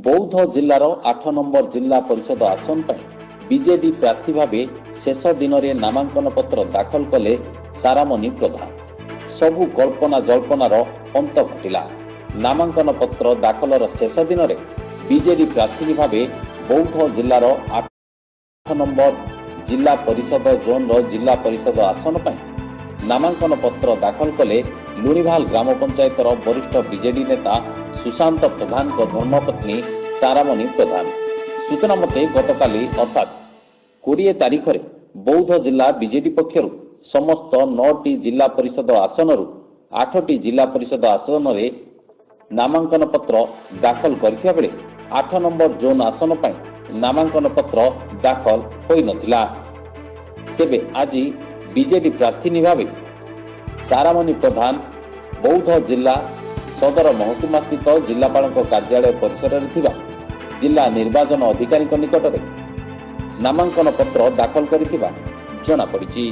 बौद्ध जिलार 8 नंबर जिला परिषद आसन पर बीजेडी प्रार्थी भाव शेष दिन में नामांकन पत्र दाखल कले सारामणि प्रधान। सबु कल्पना जल्पनार अंत घटिला। नामांकन पत्र दाखलर शेष दिन में बीजेडी प्रार्थी भाव बौद्ध जिलार 8 नंबर जिला परिषद जोन जिला परिषद आसन पर नामांकन पत्र दाखल कले लुणीभाल ग्राम पंचायत वरिष्ठ बीजेडी नेता सुशांत प्रधान धर्मपत्नी सारामणि प्रधान। सूचना मते गतकाली अर्थात 20 तारीख में बौद्ध जिला बीजेडी पक्षर समस्त 9टी जिला परिषद आसन 8टी जिला परिषद आसन में नामांकन पत्र दाखल करथिया बेले 8 नंबर जोन आसन पर नामांकन पत्र दाखल होई नथिला। तेबे आज बीजेडी प्रार्थी भाव सारामणि प्रधान बौद्ध जिला सदर महकुमा स्थित जिलापाल कार्यालय परिसर में जिला निर्वाचन अधिकारी निकट में नामांकन पत्र दाखल कर जनापड़ी।